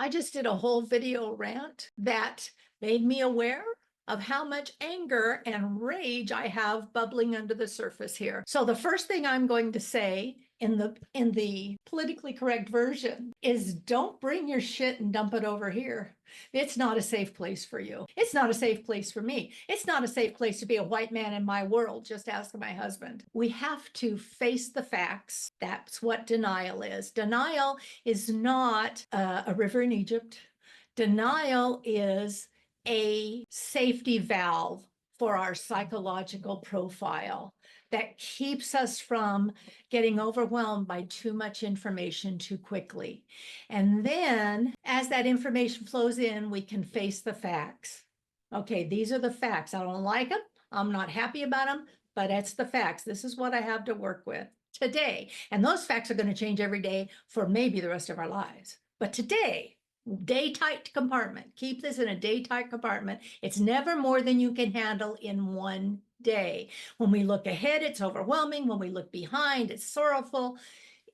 I just did a whole video rant that made me aware of how much anger and rage I have bubbling under the surface here. So the first thing I'm going to say in the politically correct version is don't bring your shit and dump it over here. It's not a safe place for you. It's not a safe place for me. It's not a safe place to be a white man in my world. Just ask my husband. We have to face the facts. That's what denial is. Denial is not a river in Egypt. Denial is a safety valve for our psychological profile that keeps us from getting overwhelmed by too much information too quickly. And then as that information flows in, we can face the facts. Okay, these are the facts. I don't like them. I'm not happy about them, but it's the facts. This is what I have to work with today. And those facts are going to change every day for maybe the rest of our lives. But today, day tight compartment. Keep this in a day tight compartment. It's never more than you can handle in one day. When we look ahead, it's overwhelming. When we look behind, it's sorrowful.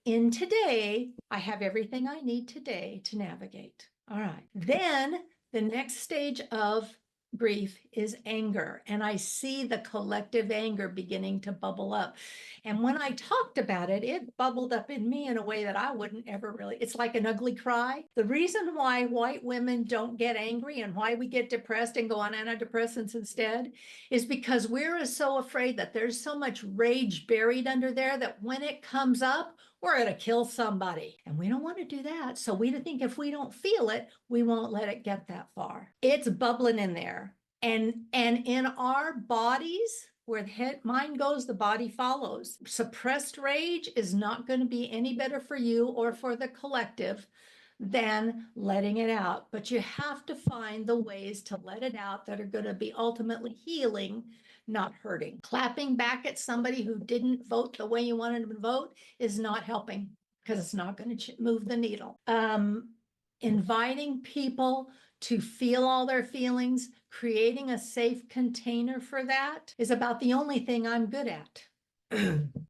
In today, I have everything I need today to navigate. All right. Then the next stage of grief is anger. And I see the collective anger beginning to bubble up. And when I talked about it, it bubbled up in me in a way that I wouldn't ever really, it's like an ugly cry. The reason why white women don't get angry and why we get depressed and go on antidepressants instead is because we're so afraid that there's so much rage buried under there that when it comes up, we're going to kill somebody. And we don't want to do that. So we think if we don't feel it, we won't let it get that far. It's bubbling in there. And in our bodies, where the head mind goes, the body follows. Suppressed rage is not going to be any better for you or for the collective than letting it out. But you have to find the ways to let it out that are going to be ultimately healing, not hurting. Clapping back at somebody who didn't vote the way you wanted them to vote is not helping because it's not going to move the needle. Inviting people to feel all their feelings, creating a safe container for that is about the only thing I'm good at.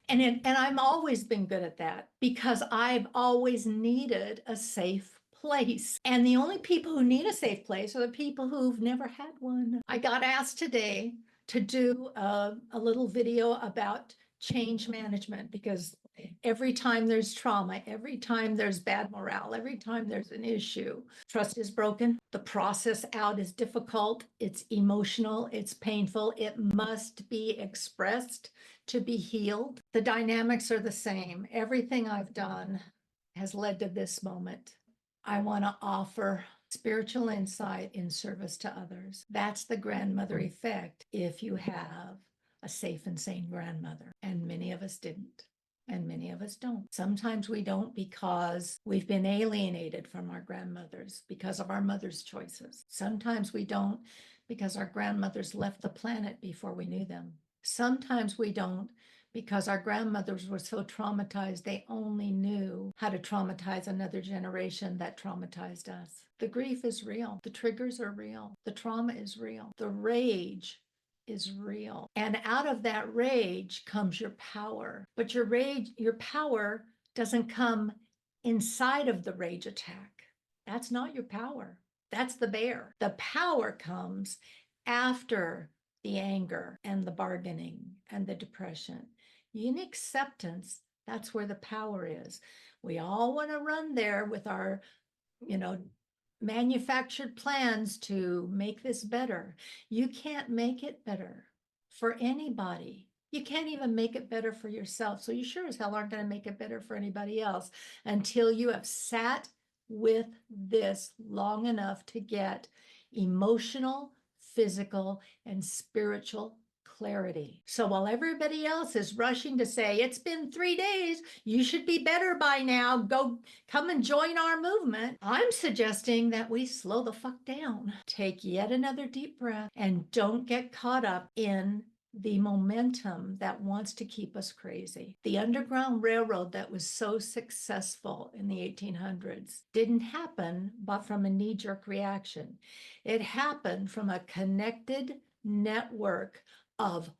And I've always been good at that because I've always needed a safe place. And the only people who need a safe place are the people who've never had one. I got asked today to do a little video about change management because every time there's trauma, every time there's bad morale, every time there's an issue, trust is broken. The process out is difficult. It's emotional. It's painful. It must be expressed to be healed. The dynamics are the same. Everything I've done has led to this moment. I want to offer spiritual insight in service to others. That's the grandmother effect if you have a safe and sane grandmother. And many of us didn't. And many of us don't. Sometimes we don't because we've been alienated from our grandmothers because of our mother's choices. Sometimes we don't because our grandmothers left the planet before we knew them. Sometimes we don't because our grandmothers were so traumatized, they only knew how to traumatize another generation that traumatized us. The grief is real. The triggers are real. The trauma is real. The rage is real. And out of that rage comes your power. But your power doesn't come inside of the rage attack. That's not your power. That's the bear. The power comes after the anger and the bargaining and the depression. In acceptance, that's where the power is. We all want to run there with our, manufactured plans to make this better. You can't make it better for anybody. You can't even make it better for yourself. So you sure as hell aren't going to make it better for anybody else until you have sat with this long enough to get emotional, physical, and spiritual clarity. So while everybody else is rushing to say, it's been 3 days, you should be better by now, come and join our movement, I'm suggesting that we slow the fuck down, take yet another deep breath, and don't get caught up in the momentum that wants to keep us crazy. The Underground Railroad that was so successful in the 1800s didn't happen but from a knee-jerk reaction. It happened from a connected network of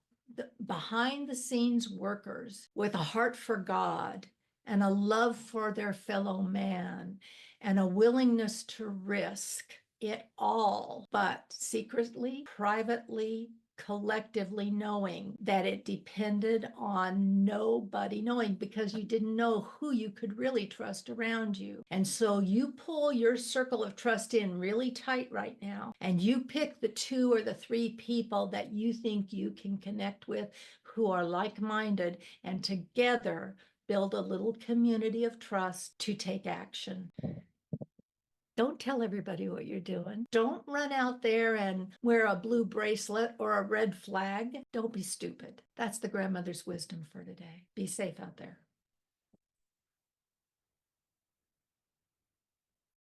behind the scenes workers with a heart for God and a love for their fellow man and a willingness to risk it all, but secretly, privately, collectively knowing that it depended on nobody knowing, because you didn't know who you could really trust around you. And so you pull your circle of trust in really tight right now, and you pick the 2 or the 3 people that you think you can connect with who are like-minded, and together build a little community of trust to take action. Don't tell everybody what you're doing. Don't run out there and wear a blue bracelet or a red flag. Don't be stupid. That's the grandmother's wisdom for today. Be safe out there.